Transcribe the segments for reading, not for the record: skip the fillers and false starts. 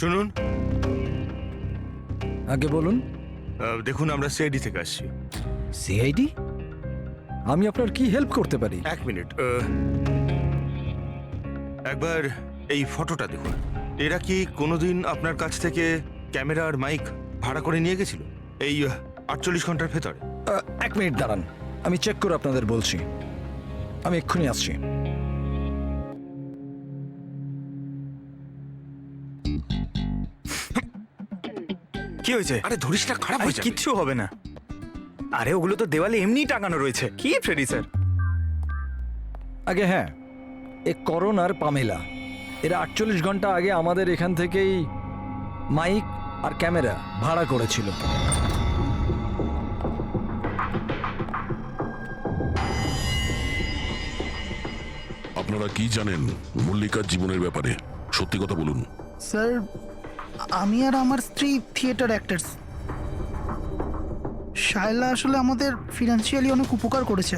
শুনুন, আগে বলুন। দেখুন আমরা সিআইডি থেকে আসছি। সিআইডি? আমি আপনার কি হেল্প করতে পারি? এক মিনিট, একবার এই ফটোটা দেখুন। এরা কি কোনোদিন আপনার কাছ থেকে ক্যামেরা আর মাইক ভাড়া করে নিয়ে গেছিল এই 48 ঘন্টার ভেতরে? এক মিনিট দাঁড়ান, আমি চেক করে আপনাদের বলছি। আমি এক্ষুনি আসছি। কি হয়েছে? আরে ধরিস না, খারাপ হয়ে যাবে। কিচ্ছু হবে না। আরে ওগুলো তো দেওয়ালে এমনিই টাঙানো রয়েছে। কি ফ্রেডি স্যার? আগে হ্যাঁ, এ করণ আর পামেলা এরা 48 ঘন্টা আগে আমাদের এখান থেকেই মাইক আর ক্যামেরা ভাড়া করেছিল। আপনারা কি জানেন মল্লিকার জীবনের ব্যাপারে? সত্যি কথা বলুন। স্যার, আমি আর আমার স্ত্রী থিয়েটার অ্যাক্টার্স। শায়লা আসলে আমাদের ফিনান্সিয়ালি অনেক উপকার করেছে।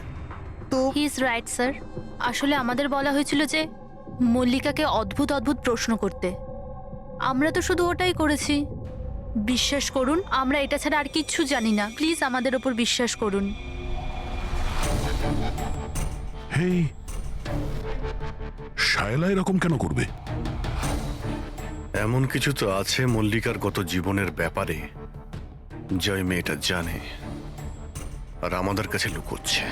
তো হি ইজ রাইট স্যার। আসলে আমাদের বলা হয়েছিল যে মল্লিকাকে অদ্ভুত অদ্ভুত প্রশ্ন করতে। আমরা তো শুধু ওটাই করেছি। বিশ্বাস করুন, আমরা এটা ছাড়া আর কিচ্ছু জানি না। প্লিজ আমাদের ওপর বিশ্বাস করুন। হেই, শায়লা এরকম কেন করবে? এমন কিছু তো আছে মল্লিকার গত জীবনের ব্যাপারে যা ওই মেয়েটা জানে আর আমাদের কাছে লুকোচ্ছে।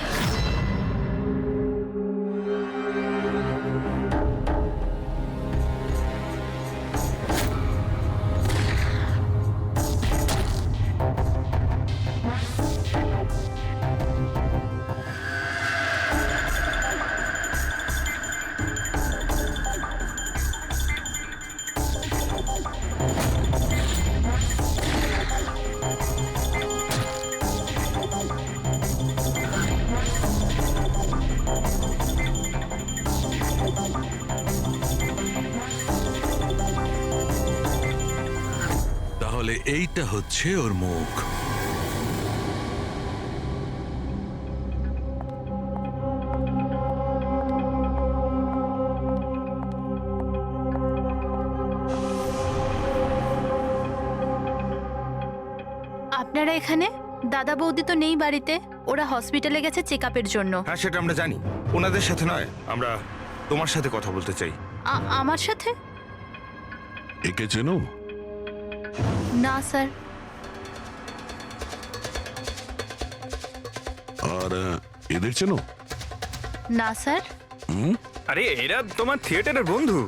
তাহলে এইটা হচ্ছে ওর মুখ। আপনারা এখানে? দাদা বৌদি তো নেই বাড়িতে, ওরা হসপিটালে গেছে চেক আপের জন্য। হ্যাঁ, সেটা আমরা জানি। ওনাদের সাথে নয়, আমরা তোমার সাথে কথা বলতে চাই। আমার সাথে? একে চেনো? না স্যার। আর এদের চেনো? না স্যার। আরে এরা তোমার থিয়েটারের বন্ধু।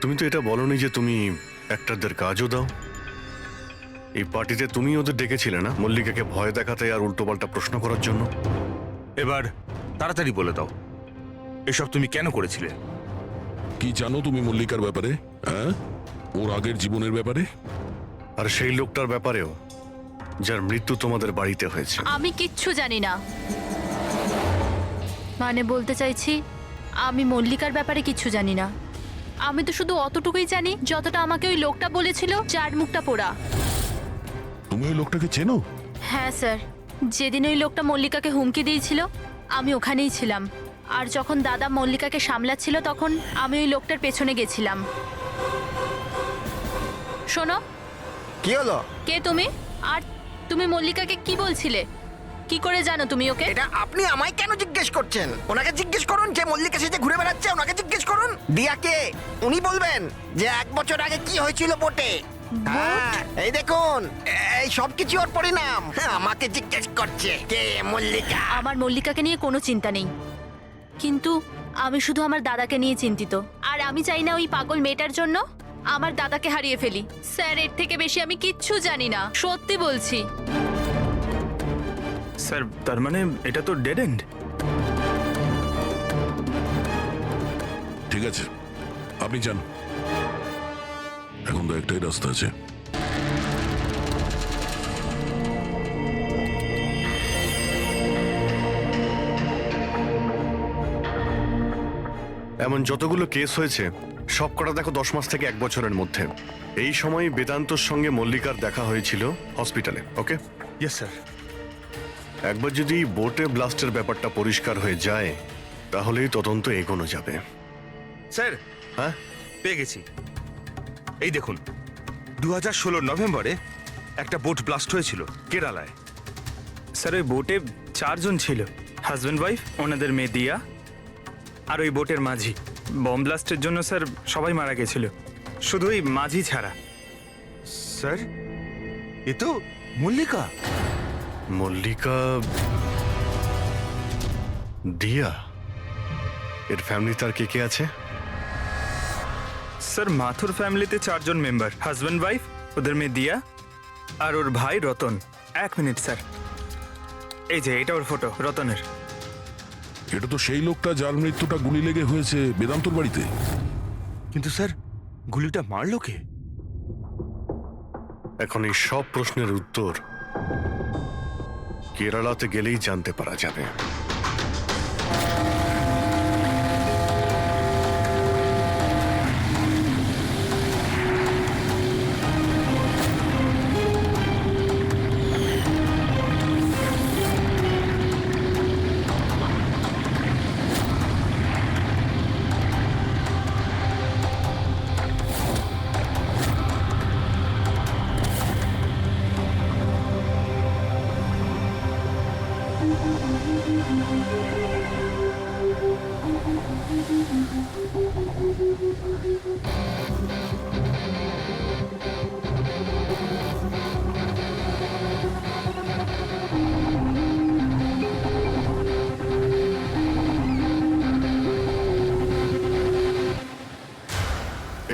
তুমি তো এটা বলনি যে তুমি অ্যাক্টরদের কাজও দাও। এই পার্টিতে তুমি ওদের ডেকেছিলে না, মল্লিকাকে ভয় দেখাতে আর উল্টোপাল্টা প্রশ্ন করার জন্য? এবার তাড়াতাড়ি বলে দাও, এসব তুমি কেন করেছিলে? কি জানো তুমি মল্লিকার ব্যাপারে? হ্যাঁ, ওর আগের জীবনের ব্যাপারে? আর সেই লোকটার ব্যাপারেও যার মৃত্যু তোমাদের বাড়িতে হয়েছে? আমি কিচ্ছু জানি না। মানে বলতে চাইছি, আমি মল্লিকার ব্যাপারে কিচ্ছু জানি না। আমি তো শুধু অতটুকুই জানি যতটা আমাকে ওই লোকটা বলেছিল, যার মুখটা পোড়া। তুমি ওই লোকটাকে চেনো? হ্যাঁ স্যার, যেদিন ওই লোকটা মল্লিকাকে হুমকি দিয়েছিল আমি ওখানেই ছিলাম। আর যখন দাদা মল্লিকাকে সামলাচ্ছিল তখন আমি ওই লোকটার পেছনে গেছিলাম। শোনো, কি হলো? কে তুমি? আর তুমি মল্লিকাকে কি বলছিলে? কি করে জানো তুমি ওকে? এটা আপনি আমায় কেন জিজ্ঞেস করছেন? ওনাকে জিজ্ঞেস করুন, যে মল্লিকা সেজে ঘুরে বেড়াচ্ছে ওনাকে জিজ্ঞেস করুন। দিয়াকে উনি বলবেন যে 1 বছর আগে কি হয়েছিল বোটে। হ্যাঁ, এই দেখুন, এই সব কিছু ওর পরিণাম। হ্যাঁ, আমাকে জিজ্ঞেস করছে কে মল্লিকা। আমার মল্লিকাকে নিয়ে কোনো চিন্তা নেই, কিন্তু আমি শুধু আমার দাদাকে নিয়ে চিন্তিত। আর আমি চাই না ওই পাগল মেয়েটার জন্য আমার দাদাকে হারিয়ে ফেলি। স্যার, এর থেকে বেশি আমি কিচ্ছু জানি না, সত্যি বলছি। স্যার, তার মানে এটা তো ডেড এন্ড। ঠিক আছে, আপনি যান। এখন তো একটাই রাস্তা আছে। এমন যতগুলো কেস হয়েছে সব কটা দেখো 10 মাস থেকে 1 বছরের মধ্যে। এই সময় বেদান্তর সঙ্গে মল্লিকার দেখা হয়েছিল হসপিটালে। ওকে? Yes sir. একবার যদি বোটে ব্লাস্টের ব্যাপারটা পরিষ্কার হয়ে যায় তাহলেই তদন্ত এগোনো যাবে। স্যার, হ্যাঁ, পেয়ে গেছি। এই দেখুন, 2016 নভেম্বরে একটা বোট ব্লাস্ট হয়েছিল কেরালায়। স্যার ওই বোটে 4 জন ছিল, হাজব্যান্ড ওয়াইফ, ওনাদের মেয়ে দিয়া, আর ওই বোটের মাঝি। বম ব্লাস্টের জন্য স্যার সবাই মারা গেছিল, শুধু ওই মাঝি ছাড়া। স্যার, এ তো মল্লিকা। মল্লিকা, দিয়া, এর ফ্যামিলি তার কে কে আছে? স্যার মাথুর ফ্যামিলিতে 4 জন মেম্বার, হাজব্যান্ড ওয়াইফ, ওদের মেয়ে দিয়া, আর ওর ভাই রতন। 1 মিনিট স্যার, এই যে এটা ওর ফটো, রতনের। এটা তো সেই লোকটা যার মৃত্যুটা গুলি লেগে হয়েছে বেদান্তর বাড়িতে। কিন্তু স্যার, গুলিটা মারলো কে? এখন এই সব প্রশ্নের উত্তর কেরালাতে গেলেই জানতে পারা যাবে।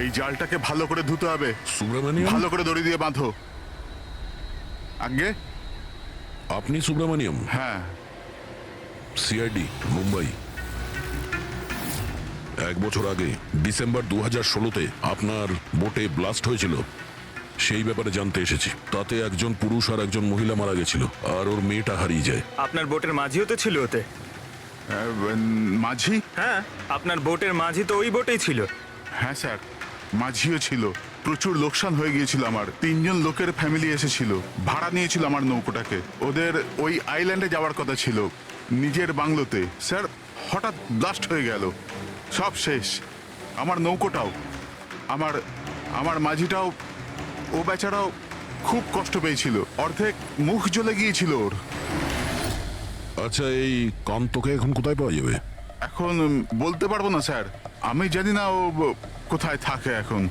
এই জালটাকে ভালো করে ধুতে হবে, সুব্রমণিয়াম, ভালো করে দড়ি দিয়ে বাঁধো। আগে আপনি সুব্রমণিয়াম? হ্যাঁ, সিআইডি, মুম্বাই। 1 বছর আগে ডিসেম্বর 2016-তে আপনার বোটে ব্লাস্ট হয়েছিল, সেই ব্যাপারে জানতে এসেছি। তাতে একজন পুরুষ আর একজন মহিলা মারা গেছিল, আর ওর মেয়েটা হারিয়ে যায়। আপনার বোটের মাঝিও তো ছিল ওতে। মাঝি? হ্যাঁ, আপনার বোটের মাঝি তো ওই বোটেই ছিল। হ্যাঁ স্যার, মাঝিও ছিল। প্রচুর লোকসান হয়ে গিয়েছিল আমার। 3 জন লোকের ফ্যামিলি এসেছিল, ভাড়া নিয়েছিল আমার নৌকোটাকে। ওদের ওই আইল্যান্ডে যাওয়ার কথা ছিল, নিজের বাংলোতে। স্যার, হঠাৎ ব্লাস্ট হয়ে গেল, সব শেষ। আমার নৌকোটাও, আমার মাঝিটাও, ও বেচারাও খুব কষ্ট পেয়েছিল। অর্ধেক মুখ জ্বলে গিয়েছিল ওর। আচ্ছা, এই কান্তকে এখন কোথায় পাওয়া যাবে? এখন বলতে পারবো না স্যার, আমি জানি না ও কোথায় থাকে এখন।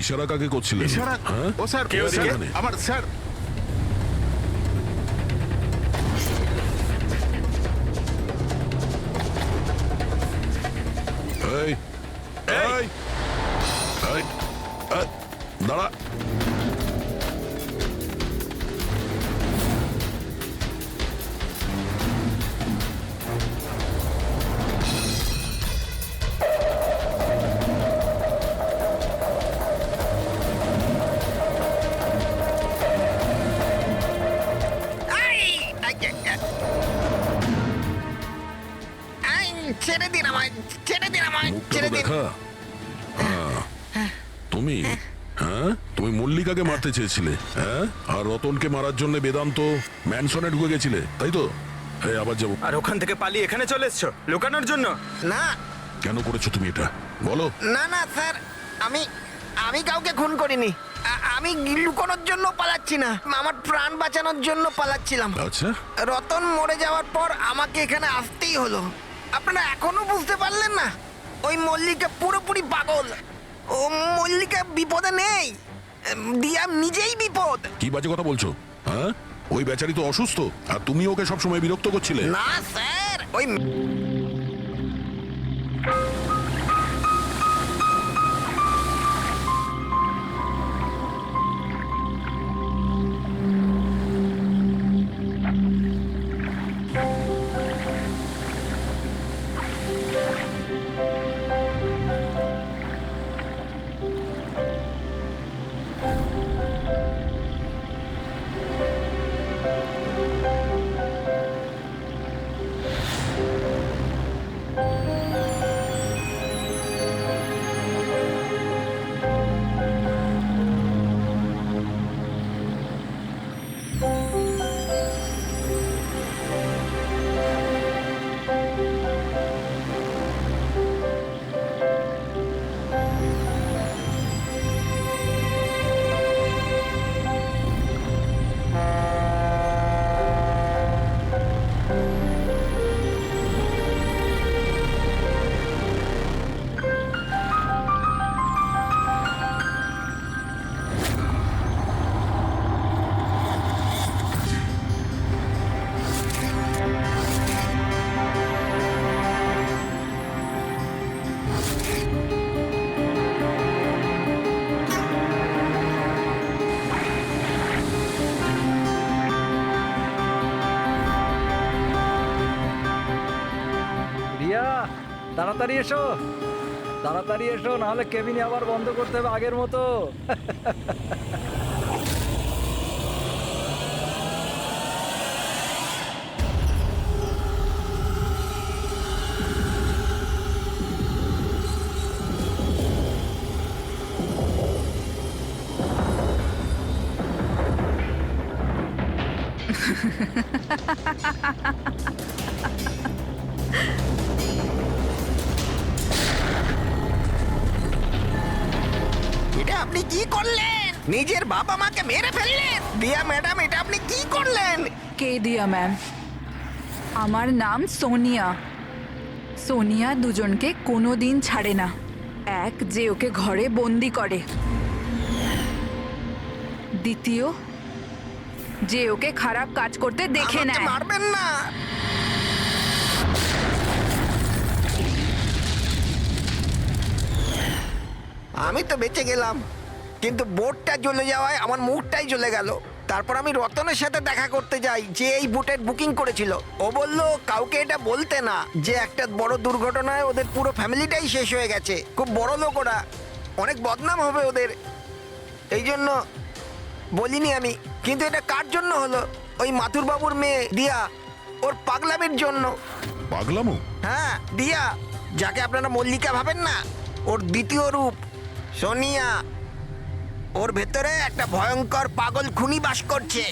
ইশারা কাকে করছিলেন? ইশারা? হ্যাঁ? ও স্যার, কে ওদিকে? স্যার, আমার স্যার। এই, এই, এই, দাঁড়া। ছেড়ে দিন আমায়, ছেড়ে দিন আমায়, মুখটা ছেড়ে তো দিন। দেখা। তুমি, হ্যাঁ, তুমি মল্লিকাকে মারতে চেয়েছিলে, হ্যাঁ, আর রতনকে মারার জন্য বেদান্ত ম্যানসনে ঢুকে গেছিলে, তাই তো? এই আবার যাবো। আর ওখান থেকে পালিয়ে এখানে চলে এসছো লুকানোর জন্য? না কেন করেছো তুমি এটা, বলো? না না স্যার, আমি কাউকে খুন করিনি। আমি লুকোনোর জন্য পালাচ্ছি না, আমার প্রাণ বাঁচানোর জন্য পালাচ্ছিলাম। আচ্ছা, রতন মরে যাওয়ার পর আমাকে এখানে আসতেই হলো। আপনারা এখনো বুঝতে পারলেন না? ওই মল্লিকা পুরোপুরি পাগল। ও মল্লিকা বিপদে নেই, দিয়া নিজেই বিপদ। কি বাজে কথা বলছো? হ্যাঁ, ওই বেচারি তো অসুস্থ, আর তুমি ওকে সবসময় বিরক্ত করছিলে। না স্যার, ওই তাড়াতাড়ি এসো, তাড়াতাড়ি এসো, নাহলে কেবিনে আবার বন্ধ করতে হবে আগের মতো। এটা আপনি কি করলেন? নিজের বাবা মাকে মেরে ফেললেন। দিয়া ম্যাডাম, এটা আপনি কি করলেন? কে দিয়া ম্যাম? আমার নাম সোনিয়া। সোনিয়া দুজনকে কোনো দিন ছাড়ে না। এক, যে ওকে ঘরে বন্দি করে। দ্বিতীয়, যে ওকে খারাপ কাজ করতে দেখে আমাকে নেয়। মারবেন না। আমি তো বেঁচে গেলাম, কিন্তু বোটটা জ্বলে যাওয়ায় আমার মুখটাই জ্বলে গেল। তারপর আমি রতনের সাথে দেখা করতে যাই, যে এই বোটের বুকিং করেছিল। ও বলল কাউকে এটা বলতে না, যে একটা বড় দুর্ঘটনায় ওদের পুরো ফ্যামিলিটাই শেষ হয়ে গেছে। খুব বড় লোক ওরা, অনেক বদনাম হবে ওদের, এই জন্য বলিনি আমি। কিন্তু এটা কার জন্য হলো? ওই মাথুর বাবুর মেয়ে দিয়া, ওর পাগলামির জন্য। পাগলামো? হ্যাঁ, দিয়া, যাকে আপনারা মল্লিকা ভাবেন না, ওর দ্বিতীয় রূপ সোনিয়া। ওর ভেতরে একটা ভয়ঙ্কর পাগল খুনি বাস করছে।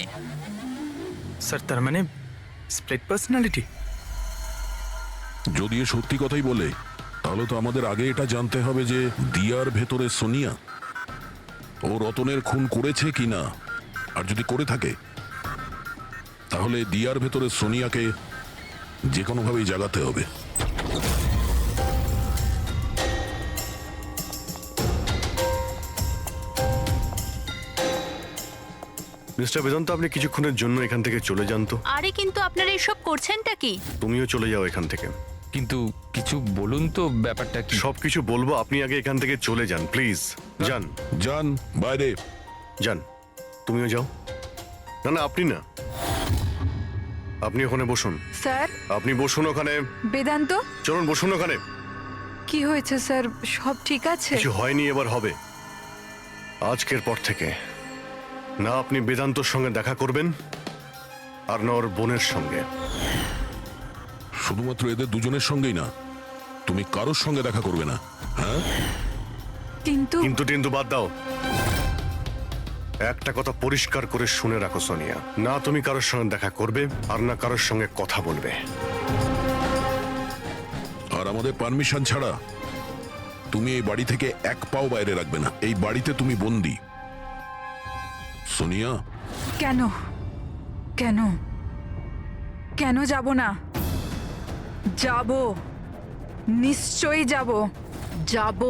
স্যার তার মানে স্প্লিট পার্সোনালিটি? যদি এ সত্যি কথাই বলে, তাহলে তো আমাদের আগে এটা জানতে হবে যে দিয়ার ভেতরে সোনিয়া ও রতনের খুন করেছে কিনা। আর যদি করে থাকে, তাহলে দিয়ার ভেতরে সোনিয়াকে যে কোনোভাবেই জাগাতে হবে। মিস্টার বেদান্ত, আপনি কিছুক্ষণের জন্য এখান থেকে চলে যান তো। আরে কিন্তু আপনারা এসব করছেনটা কি? তুমিও চলে যাও এখান থেকে। কিন্তু কিছু বলুন তো, ব্যাপারটা কি? সবকিছু বলবো, আপনি আগে এখান থেকে চলে যান প্লিজ। যান যান বাইরে। যান, তুমিও যাও। না না, আপনি না, আপনি ওখানে বসুন। স্যার, আপনি বসুন ওখানে। বেদান্ত, চলুন বসুন ওখানে। কি হয়েছে স্যার? সব ঠিক আছে? কিছু হয়নি, এবার হবে। আজকের পর থেকে না আপনি বেদান্তর সঙ্গে দেখা করবেন, আর না ওর বোনের সঙ্গে। শুধুমাত্র এদের দুজনের সঙ্গেই না, তুমি কারোর সঙ্গে দেখা করবে না। হ্যাঁ, কিন্তু কিন্তু বাদ দাও। একটা কথা পরিষ্কার করে শুনে রাখো সোনিয়া, না তুমি কারোর সঙ্গে দেখা করবে, আর না কারোর সঙ্গে কথা বলবে। আর আমাদের পারমিশন ছাড়া তুমি এই বাড়ি থেকে এক পাও বাইরে রাখবে না। এই বাড়িতে তুমি বন্দি। সোনিয়া, কেন কেন কেন যাব না? যাব, নিশ্চয়ই যাব, যাব।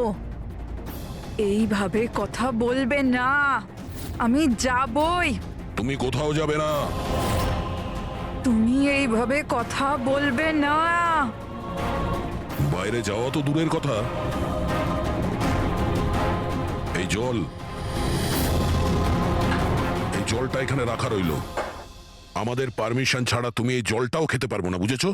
এইভাবে কথা বলবে না, আমি যাবই। তুমি কোথাও যাবে না। তুমি এইভাবে কথা বলবে না। বাইরে যাওয়া তো দূরের কথা, এই জলটা এখানে রাখা রইল। আমাদের পারমিশন ছাড়া তুমি এই জলটাও খেতে পারবো না, বুঝেছো?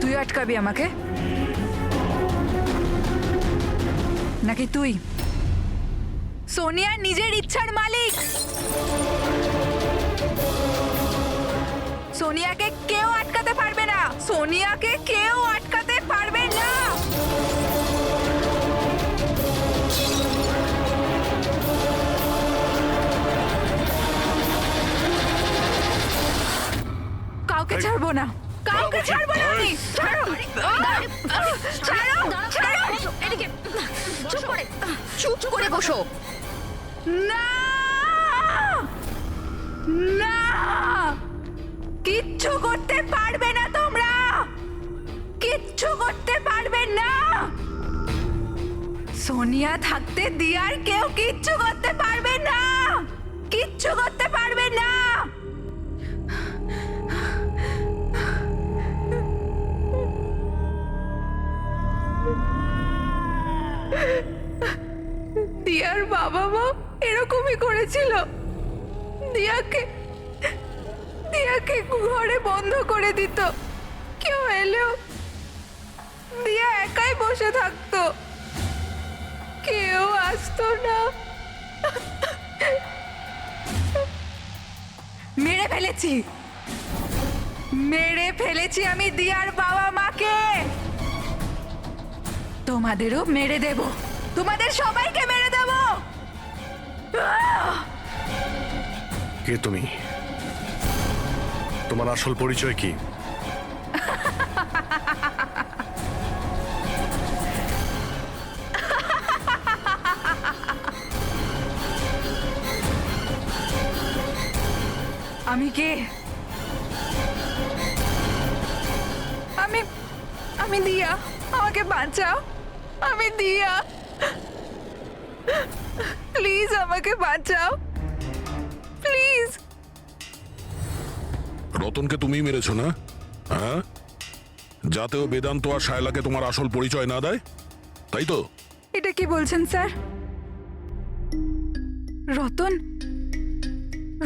তুই আটকাবি আমাকে নাকি তুই? সোনিয়া নিজের ইচ্ছার মালিক। সোনিয়াকে কেউ আটকাতে পারবে না, সোনিয়াকে কেউ আটকাতে পারবে না। কাউকে ছাড়বো না, কাউকে ছাড়বো না আমি। ছাড়ো, ছাড়ো, ছাড়ো। এদিকে চুপ করে, চুপ করে বসো। না, না, কিচ্ছু করতে পারবে না তোমরা, কিচ্ছু করতে পারবে না। সোনিয়া থাকতে দিয়ার কেউ কিচ্ছু করতে পারবে না, কিচ্ছু করতে পারবে না। বাবা মা এরকমই করেছিল। দিয়াকে ঘরে বন্ধ করে দিত। কেউ এলেও দিয়া একাই বসে থাকতো, কেউ আসতো না। মেরে ফেলেছি আমি দিয়ার বাবা মাকে। তোমাদেরও মেরে দেব, তোমাদের সবাইকে মেরে দেব। কে তুমি? তোমার আসল পরিচয় কি? আমি কে? আমি দিয়া, আমাকে বাঁচাও। আমি দিয়া, প্লিজ আমাকে বাঁচাও, প্লিজ। রতনকে তুমিই মেরেছো না? হ্যাঁ, যাতেও বেদান্ত আর শায়লাকে তোমার আসল পরিচয় না দেয়, তাই তো? এটা কি বলছেন স্যার?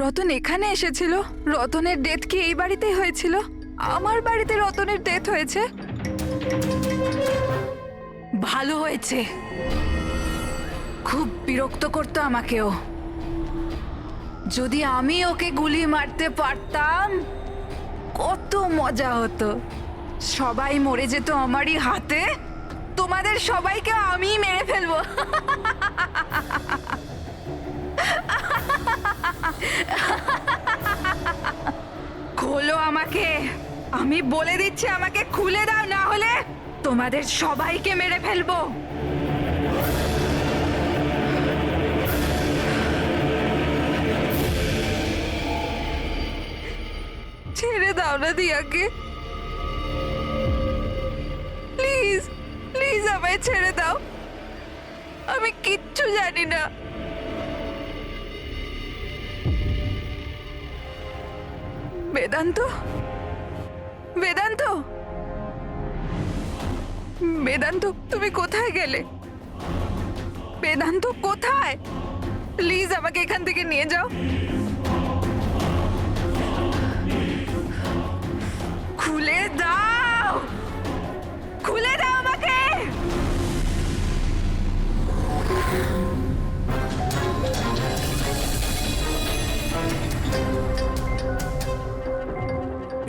রতন এখানে এসেছিল? রতনের ডেথ কি এই বাড়িতেই হয়েছিল? আমার বাড়িতে রতনের ডেথ হয়েছে? ভালো হয়েছে। খুব বিরক্ত করতো আমাকেও। যদি আমি ওকে গুলি মারতে পারতাম কত মজা হতো। সবাই মরে যেত আমারই হাতে, তোমাদের সবাইকে আমিই মেরে ফেলবো। খোলো আমাকে, আমি বলে দিচ্ছি, আমাকে খুলে দাও, না হলে তোমাদের সবাইকে মেরে ফেলবো। ছেড়ে দাও না দিয়াকে, প্লিজ প্লিজ আমায় ছেড়ে দাও। আমি কিচ্ছু জানি না। বেদান্ত, বেদান্ত, বেদান্ত, তুমি কোথায় গেলে? বেদান্ত কোথায়? প্লিজ আমাকে এখান থেকে নিয়ে যাও। খুলে দাও, খুলে দাও আমাকে।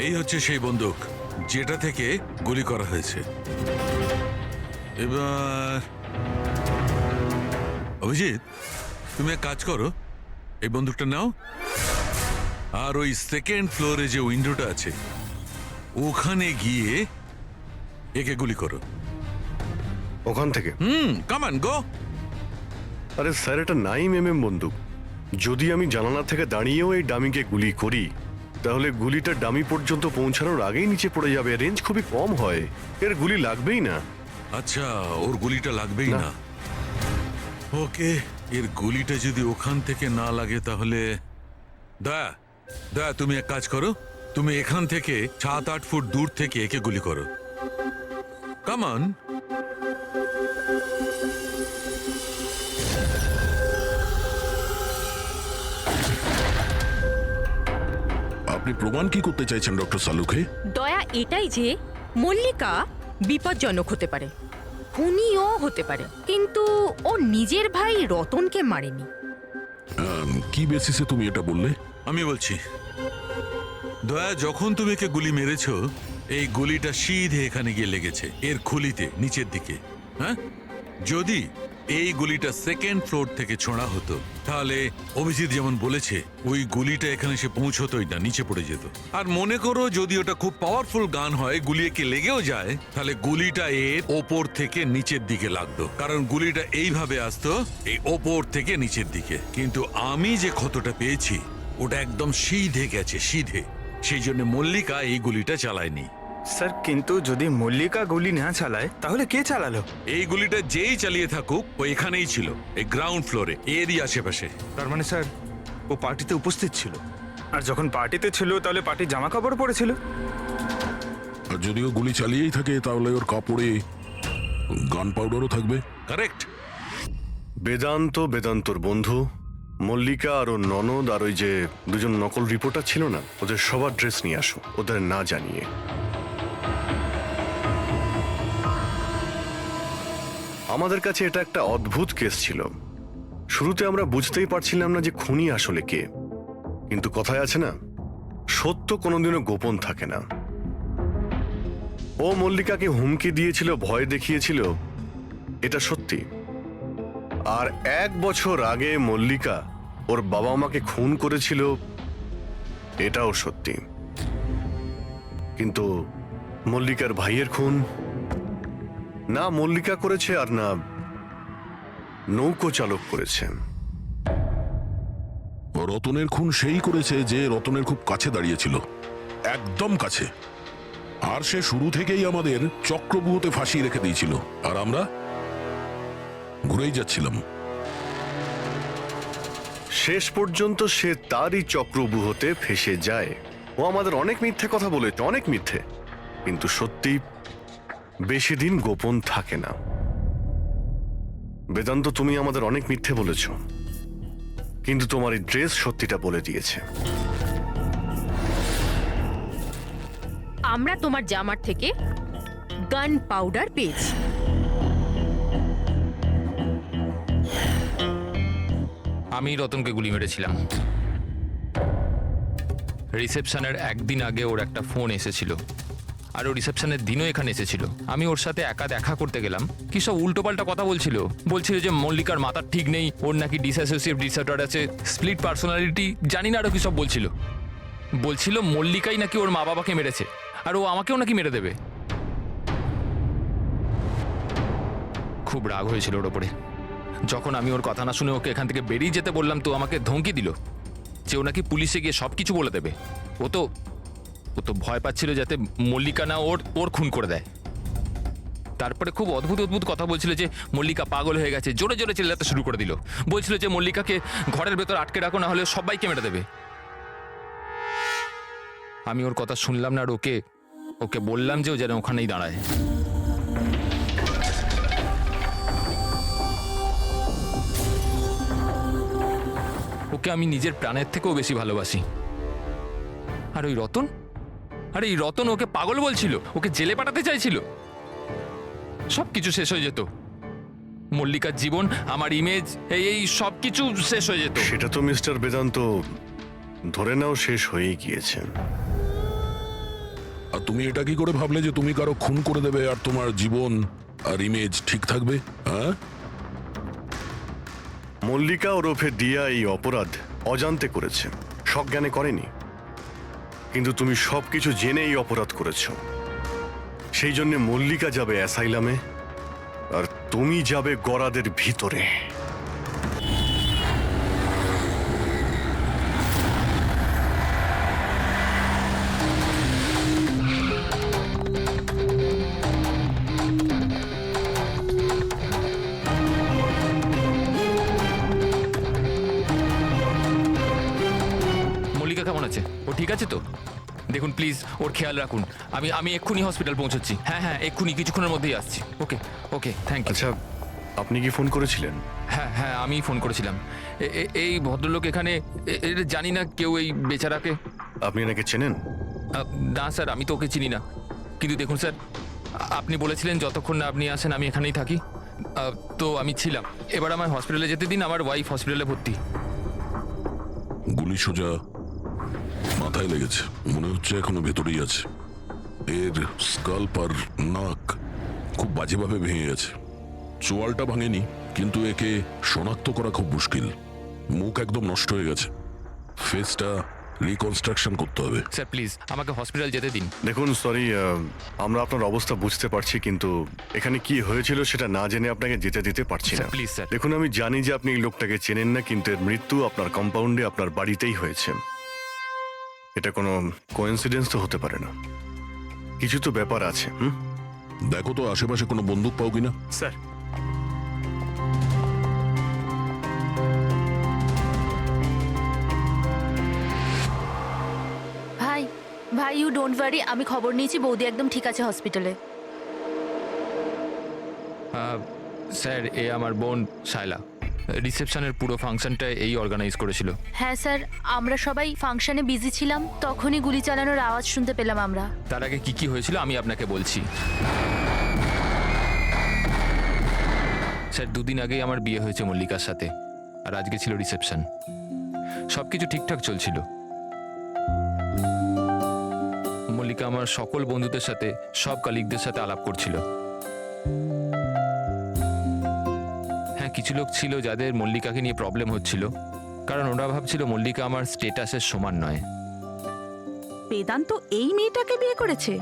এই হচ্ছে সেই বন্দুক যেটা থেকে গুলি করা হয়েছে। এবার অভিজিৎ, তুমি এক কাজ করো, এই বন্দুকটা নাও, আর ওই সেকেন্ড ফ্লোরে যে উইন্ডোটা আছে ওখানে গিয়ে একে গুলি করো। ওখান থেকে? Come on go. আরে স্যার, এটা 9mm বন্দুক। যদি আমি জানালা থেকে দাঁড়িয়েও এই ডামিকে গুলি করি তাহলে গুলিটা ডামি পর্যন্ত পৌঁছানোর আগেই নিচে পড়ে যাবে। রেঞ্জ খুবই কম হয়, এর গুলি লাগবেই না। আচ্ছা, ওর গুলিটা লাগবেই না। ওকে, এর গুলিটা যদি ওখান থেকে না লাগে তাহলে দয়া তুমি এক কাজ করো, তুমি এখান থেকে 7-8 ফুট দূর থেকে একে গুলি করো। Come on. আপনি প্রমাণ কি করতে চাইছেন ডক্টর সালুখে? দয়া এটাই যে মল্লিকা বিপজ্জনক হতে পারে, খুনিও হতে পারে, কিন্তু ও নিজের ভাই রতনকে মারেনি। কি বেসিসে তুমি এটা বললে? আমি বলছি, দয়া, যখন তুমি একে গুলি মেরেছো এই গুলিটা সিধে এখানে গিয়ে লেগেছে এর খুলিতে নিচের দিকে। হ্যাঁ, যদি এই গুলিটা সেকেন্ড ফ্লোর থেকে ছোঁড়া হতো তাহলে অভিজিৎ যেমন বলেছে ওই গুলিটা এখানে এসে পৌঁছতোই না, নিচে পড়ে যেত। আর মনে করো যদি ওটা খুব পাওয়ারফুল গান হয়, গুলি একে লেগেও যায়, তাহলে গুলিটা এর ওপর থেকে নিচের দিকে লাগতো, কারণ গুলিটা এইভাবে আসতো এই ওপর থেকে নিচের দিকে। কিন্তু আমি যে ক্ষতটা পেয়েছি ওটা একদম সিধে গেছে, সিধে। সেই জন্য মল্লিকা এই গুলিটা চালায়নি। স্যার, কিন্তু যদি মল্লিকা গুলি না চালায় তাহলে কে চালালো? এই গুলিটা যেই চালিয়ে থাকুক ও এখানেই ছিল, এই গ্রাউন্ড ফ্লোরে, এরই আশেপাশে। তার মানে স্যার, ও পার্টিতে উপস্থিত ছিল। আর যখন পার্টিতে ছিল তাহলে পার্টির জামা কাপড় পরেছিল। আর যদিও গুলি চালিয়েই থাকে তাহলে ওর কাপড়ে গান পাউডারও থাকবে। কারেক্ট। বেদান্তর বন্ধু মল্লিকা আর ওর ননদ আর ওই যে দুজন নকল রিপোর্টার ছিল না, ওদের সবার ড্রেস নিয়ে আসো, ওদের না জানিয়ে। আমাদের কাছে এটা একটা অদ্ভুত কেস ছিল। শুরুতে আমরা বুঝতেই পারছিলাম না যে খুনি আসলে কে, কিন্তু কথায় আছে না, সত্য কোনোদিনও গোপন থাকে না। ও মল্লিকাকে হুমকি দিয়েছিল, ভয় দেখিয়েছিল, এটা সত্যি। আর 1 বছর আগে মল্লিকা ওর বাবা মাকে খুন করেছিল, এটাও সত্যি। কিন্তু মল্লিকার ভাইয়ের খুন না মল্লিকা করেছে আর না নৌকো চালক করেছে। রতনের খুন সেই করেছে যে রতনের খুব কাছে দাঁড়িয়েছিল, একদম কাছে। আর সে শুরু থেকেই আমাদের চক্রব্যূহতে ফাঁসিয়ে রেখে দিয়েছিল, আর আমরা ঘুরেই যাচ্ছিলাম। শেষ পর্যন্ত সে তারই চক্রব্যূহতে ফেসে যায়। ও আমাদের অনেক মিথ্যে কথা বলেছে, অনেক মিথ্যে, কিন্তু সত্যি বেশি দিন গোপন থাকে না। বেদান্ত, তুমি আমাদের অনেক মিথ্যে বলেছ, কিন্তু তোমার এই ড্রেস সত্যিটা বলে দিয়েছে। আমরা তোমার জামার থেকে গান পাউডার পেয়েছি। আমি রতনকে গুলি মেরেছিলাম। রিসেপশনের একদিন আগে ওর একটা ফোন এসেছিল, আর ও রিসেপশনের দিনও এখানে এসেছিল। আমি ওর সাথে একা দেখা করতে গেলাম, কি সব উল্টোপাল্টা কথা বলছিল। যে মল্লিকার মাথার ঠিক নেই, ওর নাকি ডিসঅ্যাসোসিয়েট ডিসঅর্ডার আছে, স্প্লিট পার্সোনালিটি, জানি না আরো কি সব বলছিল মল্লিকাই নাকি ওর মা বাবাকে মেরেছে, আর ও আমাকেও নাকি মেরে দেবে। খুব রাগ হয়েছিল ওর ওপরে। যখন আমি ওর কথা না শুনে ওকে এখান থেকে বেরিয়ে যেতে বললাম, তো আমাকে ধমকি দিল যে ও নাকি পুলিশে গিয়ে সব কিছু বলে দেবে। ও তো ভয় পাচ্ছিল যাতে মল্লিকা না ওর খুন করে দেয়। তারপরে খুব অদ্ভুত কথা বলছিল যে মল্লিকা পাগল হয়ে গেছে, জোরে জোরে চিল্লাতে শুরু করে দিল। বলছিল যে মল্লিকাকে ঘরের ভেতর আটকে রাখো, না হলে সবাইকে মেরে দেবে। আমি ওর কথা শুনলাম না, আর ওকে বললাম যে ও যেন ওখানেই দাঁড়ায়। ওকে আমি নিজের প্রাণের থেকেও বেশি ভালোবাসি। আর ওই রতন, আরে এই রতন ওকে পাগল বলছিল, ওকে জেলে পাঠাতে চাইছিল। সব কিছু শেষ হয়ে যেত, মল্লিকার জীবন, আমার ইমেজ, এই সব কিছু শেষ হয়ে যেত। সেটা তো মিস্টার বেদান্ত ধরে নাও শেষ হয়েই গিয়েছে। আর তুমি এটা কি করে ভাবলে যে তুমি কারো খুন করে দেবে আর তোমার জীবন আর ইমেজ ঠিক থাকবে? হ্যাঁ, মল্লিকা ওরফে দিয়া এই অপরাধ অজান্তে করেছে, সজ্ঞানে করেনি। কিন্তু তুমি সবকিছু জেনে এই অপরাধ করেছ। সেই জন্য মল্লিকা যাবে অ্যাসাইলামে, আর তুমি যাবে গরাদের ভিতরে। মল্লিকা কেমন আছে? ও ঠিক আছে তো? দেখুন প্লিজ, ওর খেয়াল রাখুন। আমি এক্ষুনি হসপিটাল পৌঁছচ্ছি। হ্যাঁ, এক্ষুনি, কিছুক্ষণের মধ্যেই আসছি। ওকে, থ্যাংক ইউ। আচ্ছা, আপনি কি ফোন করেছিলেন? হ্যাঁ, আমি ফোন করেছিলাম। এই ভদ্রলোক এখানে, জানি না কেউ এই বেচারাকে। আপনি এনাকে চেনেন? না স্যার, আমি তো ওকে চিনি না। কিন্তু দেখুন স্যার, আপনি বলেছিলেন যতক্ষণ না আপনি আসেন আমি এখানেই থাকি, তো আমি ছিলাম। এবার আমার হসপিটালে যেতে দিন, আমার ওয়াইফ হসপিটালে ভর্তি। গুলি সোজা মাথায় লেগেছে, মনে হচ্ছে এখনো ভেতরেই আছে। এর স্কাল্প আর নাক খুব বাজেভাবে ভেঙে গেছে। চোয়ালটা ভাঙেনি, কিন্তু একে শনাক্ত করা খুব মুশকিল। মুখ একদম নষ্ট হয়ে গেছে, ফেসটা রিকনস্ট্রাকশন করতে হবে। স্যার প্লিজ আমাকে হসপিটাল যেতে দিন। দেখুন, সরি, আমরা আপনার অবস্থা বুঝতে পারছি, কিন্তু এখানে কি হয়েছিল সেটা না জেনে আপনাকে যেতে দিতে পারছি না। Please sir. দেখুন, আমি জানি যে আপনি এই লোকটাকে চেনেন না, কিন্তু এর মৃত্যু আপনার কম্পাউন্ডে, আপনার বাড়িতেই হয়েছে। এটা কোনো কোইন্সিডেন্স তো হতে পারে না, কিছু তো ব্যাপার আছে। দেখো তো আশেপাশে কোনো বন্দুক পাও কিনা। স্যার, ভাই ইউ ডোন্ট ওয়ারি, আমি খবর নিয়েছি, বৌদি একদম ঠিক আছে হসপিটালে। স্যার, এ আমার বোন শায়লা। রিসেপশনের পুরো ফাংশনটা এই অর্গানাইজ করেছিল। হ্যাঁ স্যার, আমরা সবাই ফাংশনে বিজি ছিলাম, তখনই গুলি চালানোর আওয়াজ শুনতে পেলাম আমরা। তার আগে কি কি হয়েছিল আমি আপনাকে বলছি। স্যার, 2 দিন আগেই আমার বিয়ে হয়েছে মল্লিকার সাথে, আর আজকে ছিল রিসেপশন। সব কিছু ঠিকঠাক চলছিল। মল্লিকা আমার সকল বন্ধুদের সাথে, সব কালিগদের সাথে আলাপ করছিল। হ্যাঁ, কিছু লোক ছিল যাদের মল্লিকাকে নিয়ে প্রবলেম হচ্ছিল, কারণ ওরা ভাবছিল মল্লিকা আমার স্টেটাসের সমান নয়। বেদান্ত এই মেয়েটাকে বিয়ে করেছে,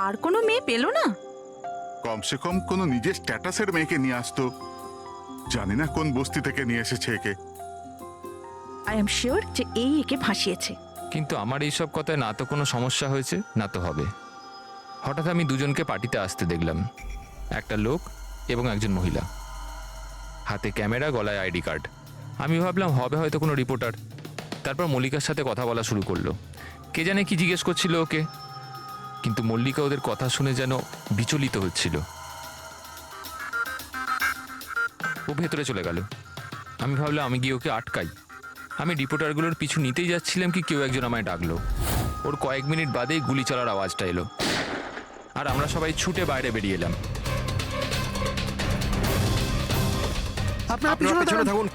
আর কোনো মেয়ে পেল না? কমসে কম কোনো নিজের স্ট্যাটাসের মেয়েকে নিয়ে আসতো। জানি না কোন বস্তি থেকে নিয়ে এসেছে একে। আই এম শিওর যে এই একে ফাঁসিয়েছে। কিন্তু আমার এইসব কথায় না তো কোনো সমস্যা হয়েছে, না তো হবে। হঠাৎ আমি দুজনকে পার্টিতে আসতে দেখলাম, একটা লোক এবং একজন মহিলা, হাতে ক্যামেরা, গলায় আইডি কার্ড। আমি ভাবলাম হবে হয়তো কোনো রিপোর্টার। তারপর মল্লিকার সাথে কথা বলা শুরু করলো। কে জানে কি জিজ্ঞেস করছিল ওকে, কিন্তু মল্লিকা ওদের কথা শুনে যেন বিচলিত হচ্ছিল। ও ভেতরে চলে গেল। আমি ভাবলাম আমি গিয়ে ওকে আটকাই। আমি রিপোর্টারগুলোর পিছু নিতেই যাচ্ছিলাম কি কেউ একজন আমায় ডাকলো। ওর কয়েক মিনিট বাদেই গুলি চলার আওয়াজটা এলো, আর আমরা সবাই ছুটে বাইরে বেরিয়ে এলাম। আপনারা পিছনে থাকুন,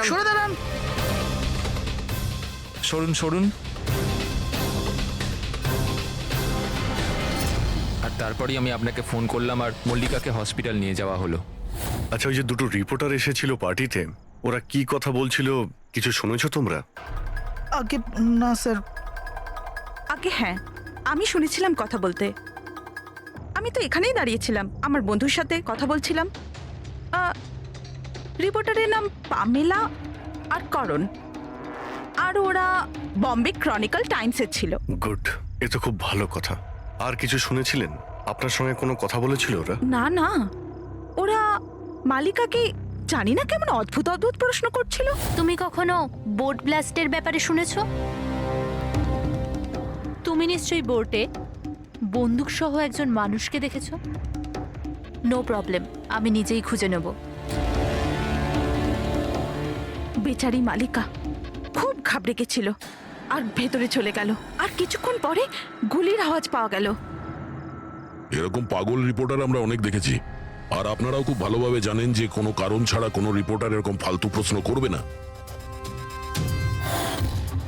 সরে দাঁড়ান। সরুন সরুন। আর তারপরেই আমি আপনাকে ফোন করলাম, আর মল্লিকাকে হসপিটাল নিয়ে যাওয়া হলো। আচ্ছা, ওই যে দুটো রিপোর্টার এসেছিল পার্টিতে, ওরা কি কথা বলছিল কিছু শুনেছো তোমরা? আগে না স্যার। আগে হ্যাঁ, আমি শুনেছিলাম কথা বলতে। আমি তো এখানেই দাঁড়িয়েছিলাম, আমার বন্ধুর সাথে কথা বলছিলাম। রিপোর্টারের নাম পামেলা আর করণ, আর ওরা বম্বে ক্রনিকল টাইমসের ছিল। গুড, এ তো খুব ভালো কথা। আর কিছু শুনেছিলেন? আপনার সঙ্গে কোনো কথা বলেছিল ওরা? না না, ওরা মালিকাকে জানি না কেমন অদ্ভুত অদ্ভুত প্রশ্ন করছিল। তুমি কখনো বোট ব্লাস্টের ব্যাপারে শুনেছো? তুমি নিশ্চয়ই বোটে বন্দুক সহ একজন মানুষকে দেখেছো। নো প্রবলেম, আমি নিজেই খুঁজে নেব। বেচারি মালিকা খুব ঘাবড়ে গেছিল আর ভেতরে চলে গেল। আর কিছুক্ষণ পরে গুলির আওয়াজ পাওয়া গেল। এরকম পাগল রিপোর্টার আমরা অনেক দেখেছি, আর আপনারাও খুব ভালোভাবে জানেন যে কোনো কারণ ছাড়া কোনো রিপোর্টার এরকম ফালতু প্রশ্ন করবে না।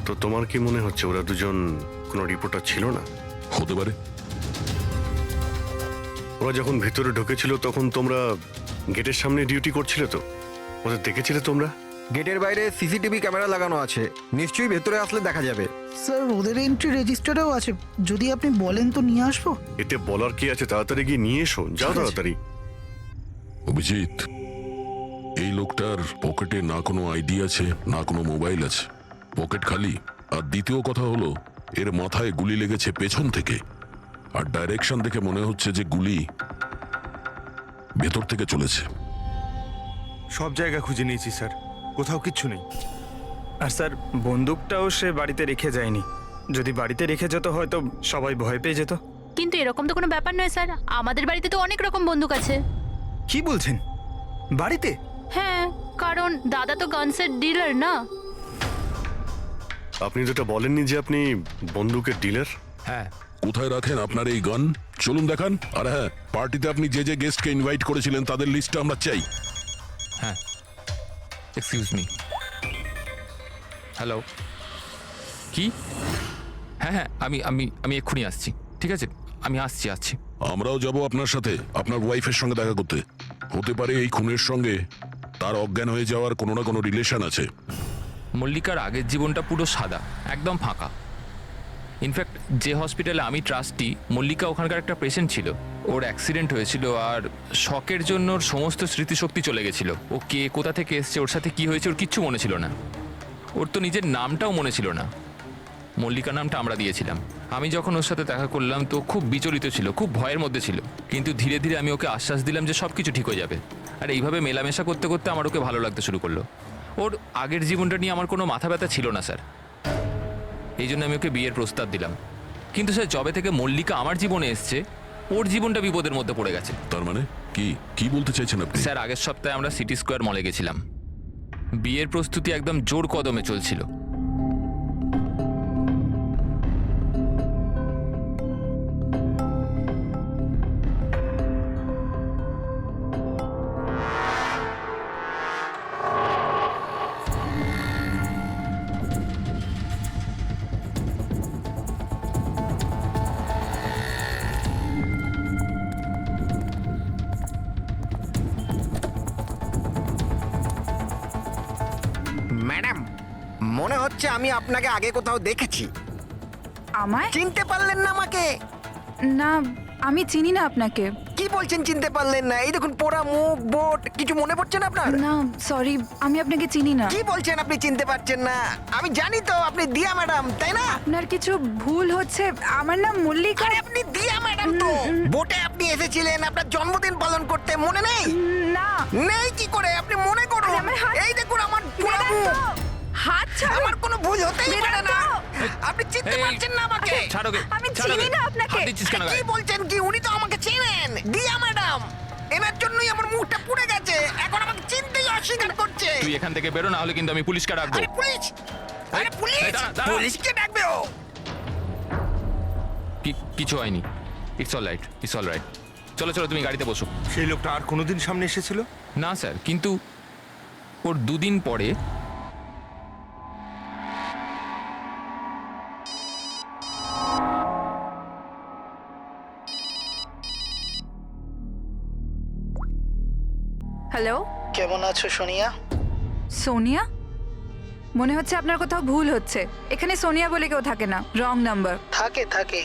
তো তোমার কি মনে হচ্ছে ওরা দুজন কোনো রিপোর্টার ছিল না? হতে পারে। ওরা যখন ভেতরে ঢুকেছিল তখন তোমরা গেটের সামনে ডিউটি করছিলে, তো ওদের দেখেছিলে তোমরা? গেটের বাইরে সিসিটিভি ক্যামেরা লাগানো আছে, নিশ্চয়ই ভেতরে আসলে দেখা যাবে। স্যার, ওদের এন্ট্রি রেজিস্টারও আছে, যদি আপনি বলেন তো নিয়ে আসবো। এতে বলার কি আছে? তাড়াতাড়ি গিয়ে নিয়ে এসো, যাও তাড়াতাড়ি। অভিজিৎ, এই লোকটার পকেটে না কোনো আইডি আছে, না কোনো মোবাইল আছে, পকেট খালি। আর দ্বিতীয় কথা হলো, এর মাথায় গুলি লেগেছে পেছন থেকে, আর ডাইরেকশন দেখে মনে হচ্ছে যে গুলি ভেতর থেকে চলেছে। সব জায়গা খুঁজে নিয়েছি স্যার, কোথাও কিচ্ছু নেই। আর স্যার, বন্দুকটাও সে বাড়িতে রেখে যায়নি। যদি বাড়িতে রেখে যেত হয়তো সবাই ভয় পেয়ে যেত। কিন্তু এরকম তো কোনো ব্যাপার নয় স্যার, আমাদের বাড়িতে তো অনেক রকম বন্দুক আছে। কি বলছেন? বাড়িতে? হ্যাঁ, কারণ দাদা তো গানসের ডিলার না। আপনি যেটা বলেননি যে আপনি বন্দুকের ডিলার? হ্যাঁ। কোথায় রাখেন আপনার এই গান? চলুন দেখান। আর হ্যাঁ, পার্টিতে আপনি যে যে গেস্টকে ইনভাইট করেছিলেন তাদের লিস্টটা আমরা চাই। হ্যাঁ, এক্সকিউজ মি। হ্যালো, কি? হ্যাঁ হ্যাঁ, আমি আমি আমি এক্ষুনি আসছি। ঠিক আছে, আমি আসছি। আমরাও যাব আপনার সাথে, আপনার ওয়াইফের সঙ্গে দেখা করতে। হতে পারে এই খুনের সঙ্গে তার অজ্ঞান হয়ে যাওয়ার কোনো না কোনো রিলেশন আছে। মল্লিকার আগের জীবনটা পুরো সাদা, একদম ফাঁকা। ইনফ্যাক্ট যে হসপিটালে আমি ট্রাস্টি, মল্লিকা ওখানকার একটা পেশেন্ট ছিল। ওর অ্যাক্সিডেন্ট হয়েছিল, আর শকের জন্য ওর সমস্ত স্মৃতিশক্তি চলে গেছিল। ও কে, কোথা থেকে এসছে, ওর সাথে কি হয়েছে, ওর কিচ্ছু মনে ছিল না। ওর তো নিজের নামটাও মনে ছিল না। মল্লিকা নামটা আমরা দিয়েছিলাম। আমি যখন ওর সাথে দেখা করলাম তো খুব বিচলিত ছিল, খুব ভয়ের মধ্যে ছিল। কিন্তু ধীরে ধীরে আমি ওকে আশ্বাস দিলাম যে সব কিছু ঠিক হয়ে যাবে। আর এইভাবে মেলামেশা করতে করতে আমার ওকে ভালো লাগতে শুরু করলো। ওর আগের জীবনটা নিয়ে আমার কোনো মাথা ব্যথা ছিল না স্যার, এই জন্য আমি ওকে বিয়ের প্রস্তাব দিলাম। কিন্তু স্যার, যবে থেকে মল্লিকা আমার জীবনে এসছে, ওর জীবনটা বিপদের মধ্যে পড়ে গেছে। তার মানে কি কি বলতে চাইছেন আপনি? স্যার, আগের সপ্তাহে আমরা সিটি স্কোয়ার মলে গেছিলাম। বিয়ের প্রস্তুতি একদম জোর কদমে চলছিল। ম্যাডাম, মনে হচ্ছে আমি আপনাকে আগে কোথাও দেখেছি। আমায়? চিনতে পারলেন না আমাকে? না, আমি চিনি না আপনাকে। কি বলছেন চিনতে পারলেন না? এই দেখুন পোড়া মুখ, বোট, কিছু মনে পড়ছে না আপনার? না সরি, আমি আপনাকে চিনি না। কি বলছেন আপনি চিনতে পারছেন না? আমি জানি তো আপনি দিয়া ম্যাডাম, তাই না? আপনার কিছু ভুল হচ্ছে। আমার নাম মল্লিকা। আরে আপনি দিয়া ম্যাডাম তো। বোটে আপনি এসেছিলেন আপনার জন্মদিন পালন করতে, মনে নেই? না। নেই কি করে? আপনি মনে করুন। আরে আমার হাত- এই দেখুন আমার পোড়া মুখ। হাত ছাড়ো। আমার কোনো ভুল হতেই পারে না। আপনি চিনতে এই, পারছেন না আমাকে? ছাড়ো গে, আমি ছাড়ো চিনি গে। না আপনাকে। হাত দিচ্ছিস কেন কি গায়ে? বলছেন কি? উনি তো আমাকে চেনেন, দিয়া ম্যাডাম। এনার জন্যই আমার মুখটা পুড়ে গেছে, এখন আমাকে চিনতেই অস্বীকার করছে। তুই এখান থেকে বেরো, না হলে কিন্তু আমি পুলিশকে ডাকবো। আরে পুলিশ! আরে পুলিশ! এই, দাঁড়া, দাঁড়া। পুলিশকে ডাকবে ও। কিছু হয়নি, it's all right, it's all right. চলো চলো, তুমি গাড়িতে বসো। সেই লোকটা আর কোনোদিন সামনে এসেছিল? না স্যার, কিন্তু ওর দুদিন পরে হ্যালো, কেমন আছো সোনিয়া? সোনিয়া? মনে হচ্ছে আপনার কোথাও ভুল হচ্ছে। এখানে সোনিয়া বলে কেউ থাকে না, রং নাম্বার। থাকে থাকে,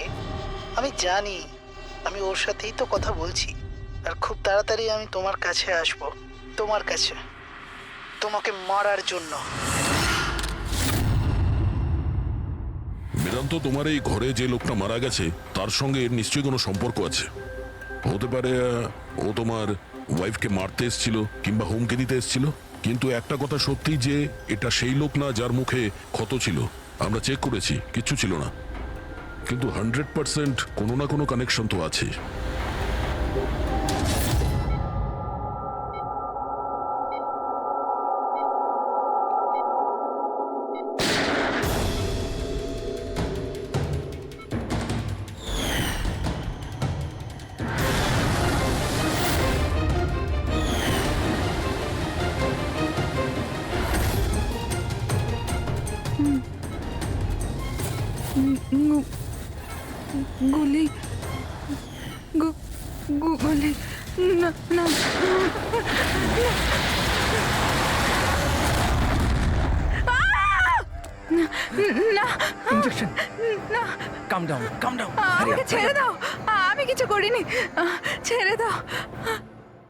আমি জানি। আমি ওর সাথেই তো কথা বলছি। আর খুব তাড়াতাড়ি আমি তোমার কাছে আসব, তোমার কাছে, তোমাকে মারার জন্য। বেদান্ত, তোমার এই ঘরে যে লোকটা মারা গেছে তার সঙ্গে এর নিশ্চয়ই কোনো সম্পর্ক আছে। হতে পারে ও তোমার ওয়াইফকে মারতে এসেছিল কিংবা হুমকি দিতে এসেছিল। কিন্তু একটা কথা সত্যি যে এটা সেই লোক না যার মুখে ক্ষত ছিল। আমরা চেক করেছি, কিচ্ছু ছিল না। কিন্তু 100% কোনো না কোনো কানেকশন তো আছে। গুলি, গুলি, না না। না, ইঞ্জেকশন। না, কাম ডাউন, কাম ডাউন। আমাকে ছেড়ে দাও। আমি কিছু করিনি, ছেড়ে দাও।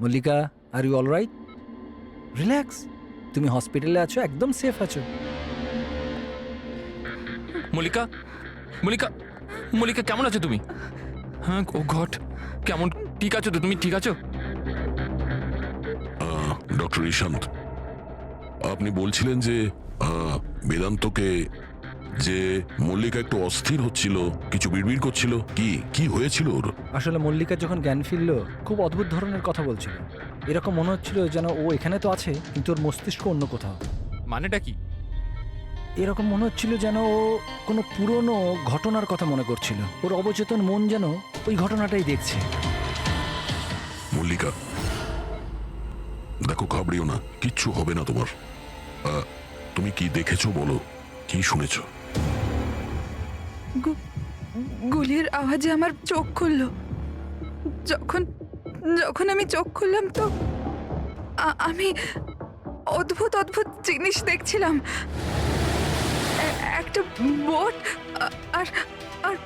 Mallika, are you all right? Relax, তুমি হসপিটালে আছো, একদম সেফ আছো। মল্লিকা, মল্লিকা, মল্লিকা কেমন আছো তুমি? হ্যাঁ, ও গড, কেমন, ঠিক আছো তো তুমি? ঠিক আছো? ডক্টর ইশান্ত, আপনি বলছিলেন যে বেদান্তকে, যে মল্লিকা একটু অস্থির হচ্ছিল, কিছু বিড়বিড় করছিল। কি হয়েছিল ওর? আসলে মল্লিকা যখন জ্ঞান ফিরল, খুব অদ্ভুত ধরনের কথা বলছিল। এরকম মনে হচ্ছিল যেন ও এখানে তো আছে, কিন্তু ওর মস্তিষ্ক অন্য কোথাও। মানেটা কি? এরকম মনে হচ্ছিল যেন ও কোনো পুরনো ঘটনার কথা মনে করছিল। ওর অবচেতন মন যেন ওই ঘটনাটাই দেখছে। মল্লিকা, দেখো, ঘাবড়িও না, কিচ্ছু হবে না তোমার। তুমি কি দেখেছো বলো, কি শুনেছো? গুলির আওয়াজে আমার চোখ খুললো। যখন আমি চোখ খুললাম তো আমি অদ্ভুত অদ্ভুত জিনিস দেখছিলাম। একটা বোট, আর আর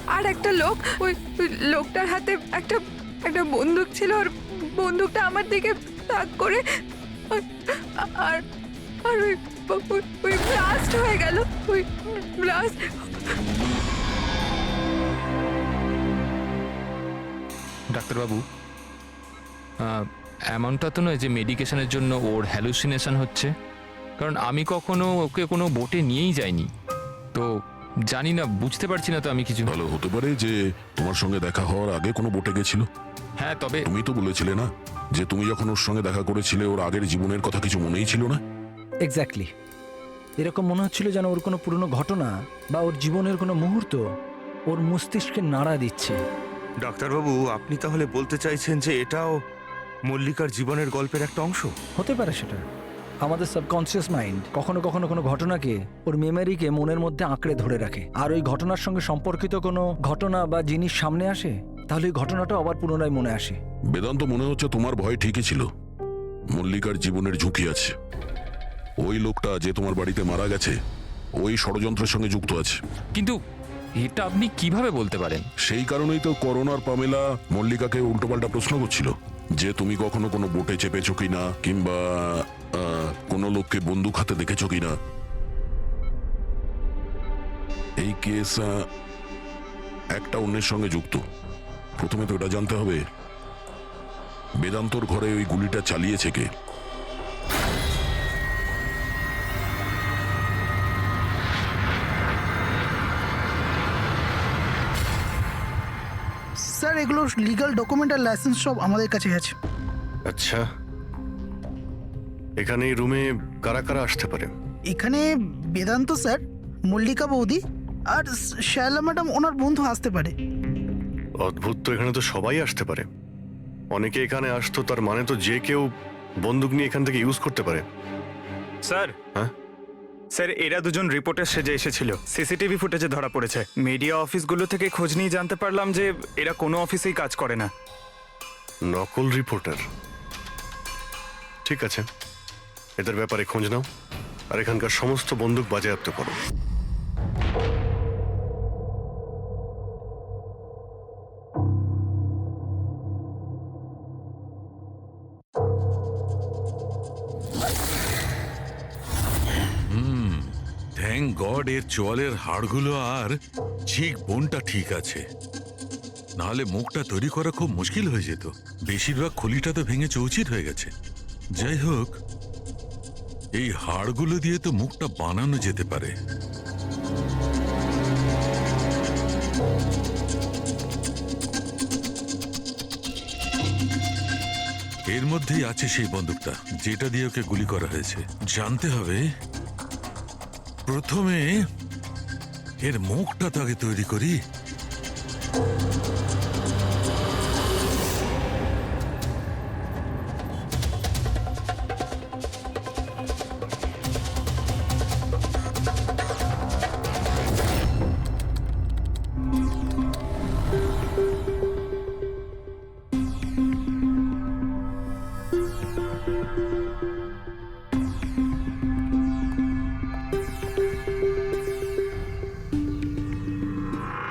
আর একটা লোক, ওই লোকটার হাতে একটা বন্দুক ছিল। আর বন্দুকটা আমার দিকে তাক করে, আর আর ওই ব্লাস্ট হয়ে গেল। ওই ব্লাস্ট। ডাক্তারবাবু, এমনটা তো নয় যে মেডিকেশনের জন্য ওর হ্যালুসিনেশন হচ্ছে, কারণ আমি কখনো ওকে কোনো বোটে নিয়েই যাইনি, তো জানি না, বুঝতে পারছি না তো আমি কিছু। ভালো হতে পারে যে তোমার সঙ্গে দেখা হওয়ার আগে কোনো বোটে গেছিল। হ্যাঁ, তবে তুমি তো বলেছিলে না যে তুমি যখন ওর সঙ্গে দেখা করেছিলে ওর আগের জীবনের কথা কিছু মনেই ছিল না? এক্স্যাক্টলি। এরকম মনে হচ্ছিল যেন ওর কোনো পুরনো ঘটনা বা ওর জীবনের কোনো মুহূর্ত ওর মস্তিষ্কে নাড়া দিচ্ছে। ডাক্তারবাবু, আপনি তাহলে বলতে চাইছেন যে এটাও মল্লিকার জীবনের গল্পের একটা অংশ? হতে পারে সেটা। আমাদের সাবকনসিয়াস মাইন্ড কখনো কখনো কোনো ঘটনাকে, ওর মেমোরিকে মনের মধ্যে আঁকড়ে ধরে রাখে। আর ওই ঘটনার সঙ্গে সম্পর্কিত কোনো ঘটনা বা জিনিস সামনে আসে, তাহলে ওই ঘটনাটা আবার পুনরায় মনে আসে। বেদান্ত, মনে হচ্ছে তোমার ভয় ঠিকই ছিল। মল্লিকার জীবনের ঝুঁকি আছে। ওই লোকটা যে তোমার বাড়িতে মারা গেছে ওই ষড়যন্ত্রের সঙ্গে যুক্ত আছে। কিন্তু এটা আপনি কিভাবে বলতে পারেন? সেই কারণেই তো করোনার পামেলা মল্লিকাকে উল্টোপাল্টা প্রশ্ন করছিল যে তুমি কখনো কোনো বোটে চেপেছো কিনা, কিংবা কোনো লোককে বন্দুক হাতে দেখেছো কিনা। এই কেস একটা অন্যের সঙ্গে যুক্ত। প্রথমে তো এটা জানতে হবে বেদান্তর ঘরে ওই গুলিটা চালিয়েছে কে। স্যার, এগুলো লিগ্যাল ডকুমেন্ট আর লাইসেন্স সব আমাদের কাছে আছে। আচ্ছা, এখানে এই রুমে কারা কারা আসতে পারে? এখানে বেদান্ত স্যার, মল্লিকা বৌদি আর শায়লা ম্যাডাম ওনার বন্ধু আসতে পারে। অদ্ভুত তো, এখানে তো সবাই আসতে পারে। অনেকে এখানে আসতো, তার মানে তো যে কেউ বন্দুক নিয়ে এখান থেকে ইউজ করতে পারে। স্যার, হ্যাঁ স্যার, এরা দুজন রিপোর্টার সেজে এসেছিল। সিসিটিভি ফুটেজে ধরা পড়েছে। মিডিয়া অফিসগুলো থেকে খোঁজ নিয়ে জানতে পারলাম যে এরা কোনো অফিসেই কাজ করে না। নকল রিপোর্টার? ঠিক আছে, এদের ব্যাপারে খোঁজ নাও আর এখানকার সমস্ত বন্দুক বাজেয়াপ্ত করো। থ্যাংক গড এর চোয়ালের হাড়গুলো আর চিক বোনটা ঠিক আছে, নাহলে মুখটা তৈরি করা খুব মুশকিল হয়ে যেত। বেশিরভাগ খুলিটা তো ভেঙে চৌচির হয়ে গেছে। যাই হোক, এই হাড়গুলো দিয়ে তো মুখটা বানানো যেতে পারে। এর মধ্যেই আছে সেই বন্দুকটা যেটা দিয়ে ওকে গুলি করা হয়েছে। জানতে হবে প্রথমে এর মুখটা তো আগে তৈরি করি।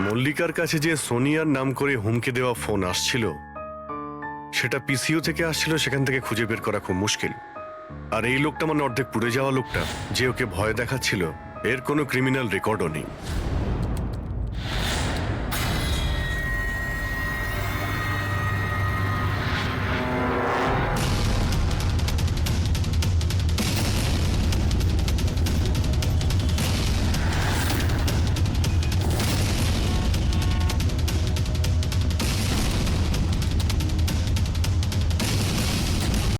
মল্লিকার কাছে যে সোনিয়ার নাম করে হুমকি দেওয়া ফোন আসছিল, সেটা পিসিও থেকে আসছিল। সেখান থেকে খুঁজে বের করা খুব মুশকিল। আর এই লোকটা মানে অর্ধেক পুড়ে যাওয়া লোকটা যে ওকে ভয় দেখাচ্ছিল, এর কোনো ক্রিমিনাল রেকর্ডও নেই।